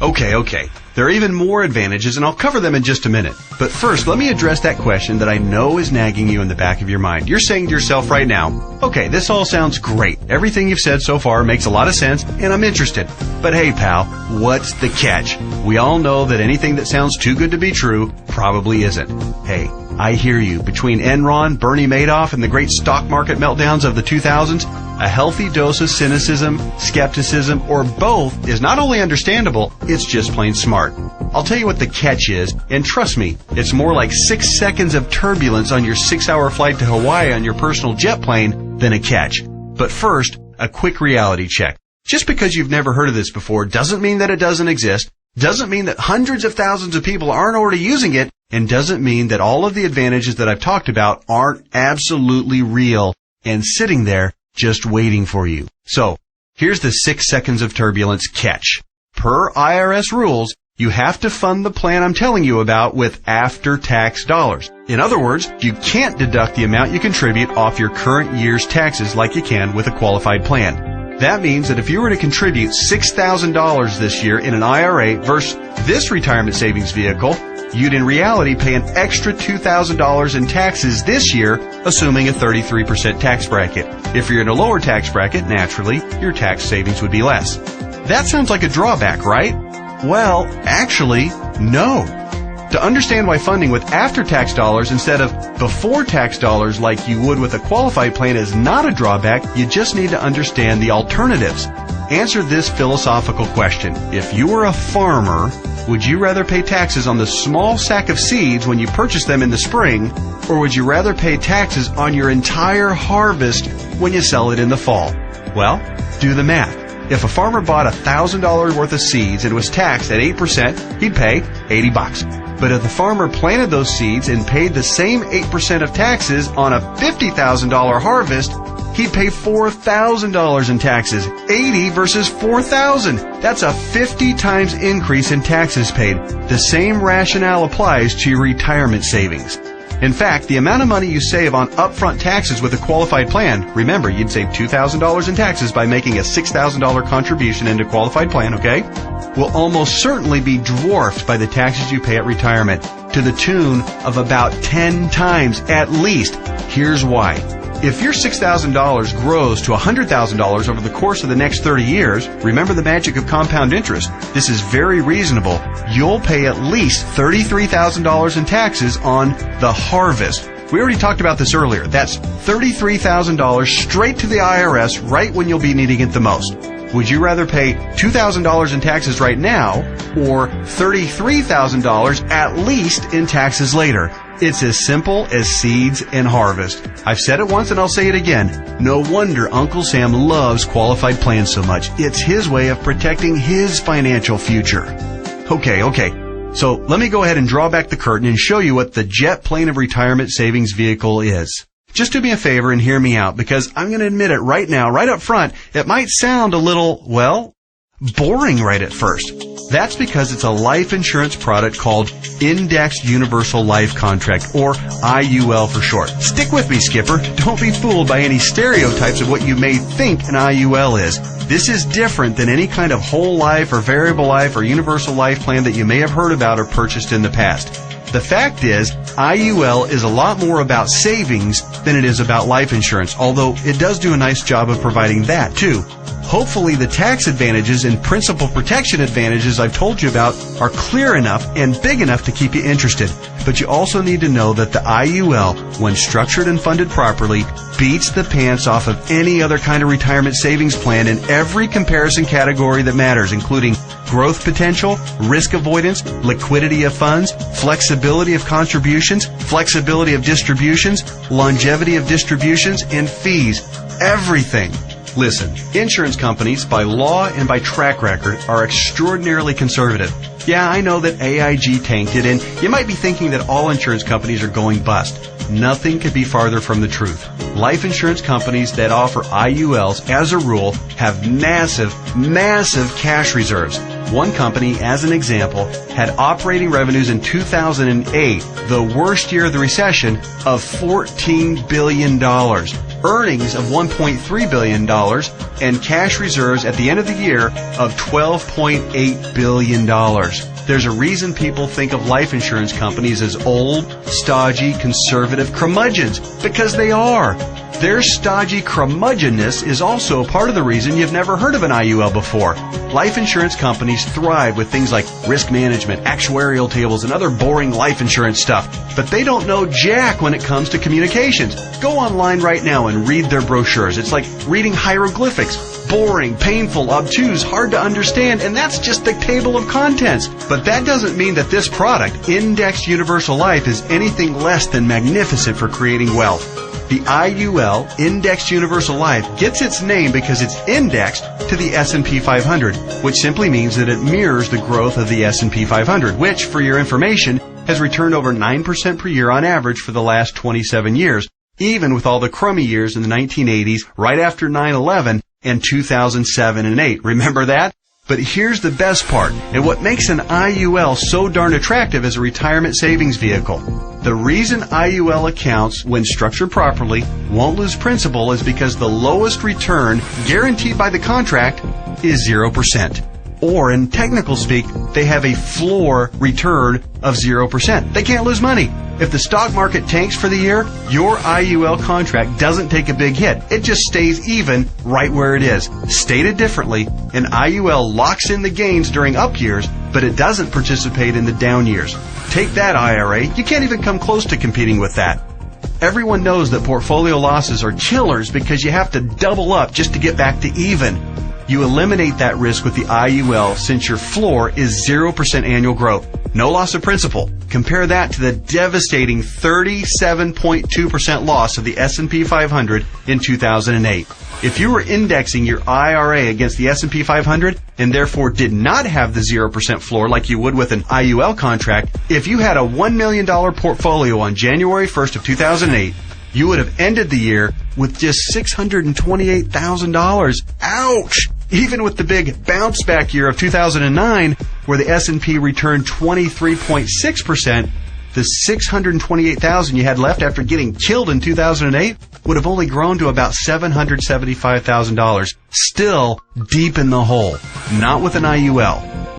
Okay. There are even more advantages, and I'll cover them in just a minute. But first, let me address that question that I know is nagging you in the back of your mind. You're saying to yourself right now, okay, this all sounds great. Everything you've said so far makes a lot of sense, and I'm interested. But hey, pal, what's the catch? We all know that anything that sounds too good to be true probably isn't. Hey, I hear you. Between Enron, Bernie Madoff, and the great stock market meltdowns of the 2000s, a healthy dose of cynicism, skepticism, or both is not only understandable, it's just plain smart. I'll tell you what the catch is, and trust me, it's more like 6 seconds of turbulence on your 6-hour flight to Hawaii on your personal jet plane than a catch. But first, a quick reality check. Just because you've never heard of this before doesn't mean that it doesn't exist, doesn't mean that hundreds of thousands of people aren't already using it, and doesn't mean that all of the advantages that I've talked about aren't absolutely real and sitting there just waiting for you. So, here's the 6 seconds of turbulence catch. Per IRS rules, you have to fund the plan I'm telling you about with after-tax dollars. In other words, you can't deduct the amount you contribute off your current year's taxes like you can with a qualified plan. That means that if you were to contribute $6,000 this year in an IRA versus this retirement savings vehicle, you'd in reality pay an extra $2,000 in taxes this year, assuming a 33% tax bracket. If you're in a lower tax bracket, naturally, your tax savings would be less. That sounds like a drawback, right? Well, actually, no. To understand why funding with after-tax dollars instead of before-tax dollars like you would with a qualified plan is not a drawback, you just need to understand the alternatives. Answer this philosophical question. If you were a farmer, would you rather pay taxes on the small sack of seeds when you purchase them in the spring, or would you rather pay taxes on your entire harvest when you sell it in the fall? Well, do the math. If a farmer bought $1,000 worth of seeds and was taxed at 8%, he'd pay $80. But if the farmer planted those seeds and paid the same 8% of taxes on a $50,000 harvest, he'd pay $4,000 in taxes. 80 versus 4,000. That's a 50 times increase in taxes paid. The same rationale applies to your retirement savings. In fact, the amount of money you save on upfront taxes with a qualified plan, remember, you'd save $2,000 in taxes by making a $6,000 contribution into a qualified plan, okay? Will almost certainly be dwarfed by the taxes you pay at retirement, to the tune of about 10 times at least. Here's why. If your $6,000 grows to $100,000 over the course of the next 30 years, remember the magic of compound interest. This is very reasonable. You'll pay at least $33,000 in taxes on the harvest. We already talked about this earlier. That's $33,000 straight to the IRS right when you'll be needing it the most. Would you rather pay $2,000 in taxes right now or $33,000 at least in taxes later? It's as simple as seeds and harvest. I've said it once and I'll say it again. No wonder Uncle Sam loves qualified plans so much. It's his way of protecting his financial future. Okay. So let me go ahead and draw back the curtain and show you what the jet plane of retirement savings vehicle is. Just do me a favor and hear me out, because I'm going to admit it right now, right up front, it might sound a little, well, boring right at first. That's because it's a life insurance product called Indexed Universal Life Contract, or IUL for short. Stick with me, Skipper. Don't be fooled by any stereotypes of what you may think an IUL is. This is different than any kind of whole life or variable life or universal life plan that you may have heard about or purchased in the past. The fact is, IUL is a lot more about savings than it is about life insurance, although it does do a nice job of providing that too. Hopefully the tax advantages and principal protection advantages I've told you about are clear enough and big enough to keep you interested. But you also need to know that the IUL, when structured and funded properly, beats the pants off of any other kind of retirement savings plan in every comparison category that matters, including growth potential, risk avoidance, liquidity of funds, flexibility of contributions, flexibility of distributions, longevity of distributions, and fees. Everything. Listen, insurance companies, by law and by track record, are extraordinarily conservative. Yeah, I know that AIG tanked it, and you might be thinking that all insurance companies are going bust. Nothing could be farther from the truth. Life insurance companies that offer IULs, as a rule, have massive cash reserves. One company, as an example, had operating revenues in 2008, the worst year of the recession, of $14 billion. earnings of $1.3 billion, and cash reserves at the end of the year of $12.8 billion. There's a reason people think of life insurance companies as old, stodgy, conservative curmudgeons, because they are. Their stodgy curmudgeonness is also part of the reason you've never heard of an IUL before. Life insurance companies thrive with things like risk management, actuarial tables, and other boring life insurance stuff. But they don't know jack when it comes to communications. Go online right now and read their brochures. It's like reading hieroglyphics. Boring, painful, obtuse, hard to understand, and that's just the table of contents. But that doesn't mean that this product, Indexed Universal Life, is anything less than magnificent for creating wealth. The IUL, Indexed Universal Life, gets its name because it's indexed to the S&P 500, which simply means that it mirrors the growth of the S&P 500, which, for your information, has returned over 9% per year on average for the last 27 years, even with all the crummy years in the 1980s, right after 9/11, and 2007 and 8. Remember that? But here's the best part, and what makes an IUL so darn attractive as a retirement savings vehicle. The reason IUL accounts, when structured properly, won't lose principal is because the lowest return guaranteed by the contract is 0%. Or, in technical speak, they have a floor return of 0%. They can't lose money. If the stock market tanks for the year, your IUL contract doesn't take a big hit. It just stays even right where it is. Stated differently, an IUL locks in the gains during up years, but it doesn't participate in the down years. Take that, IRA. You can't even come close to competing with that. Everyone knows that portfolio losses are killers because you have to double up just to get back to even. You eliminate that risk with the IUL since your floor is 0% annual growth. No loss of principal. Compare that to the devastating 37.2% loss of the S&P 500 in 2008. If you were indexing your IRA against the S&P 500 and therefore did not have the 0% floor like you would with an IUL contract, if you had a $1 million portfolio on January 1st of 2008, you would have ended the year with just $628,000. Ouch! Even with the big bounce back year of 2009, where the S&P returned 23.6%, the $628,000 you had left after getting killed in 2008 would have only grown to about $775,000. Still deep in the hole. Not with an IUL.